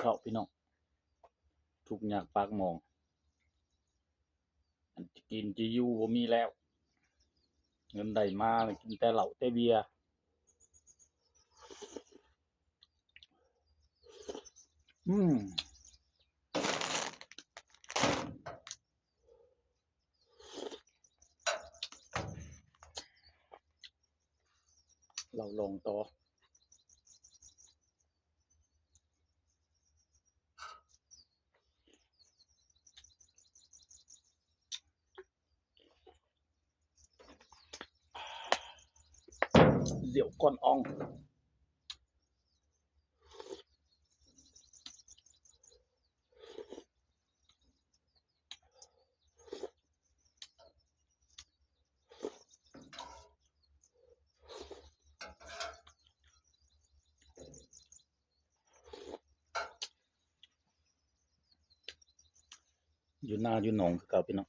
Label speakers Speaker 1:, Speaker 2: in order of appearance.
Speaker 1: ข้าวพี่น้องทุกอย่างปากหมองอันจะกินจะอยู่บ่มีแล้วเงินได้มากินแต่เหล้าแต่เบียร์อืมเราลงต่อเดี๋ยวก่อนอ่องอยู่หน้าอยู่หนองคือเก่าพี่น้อง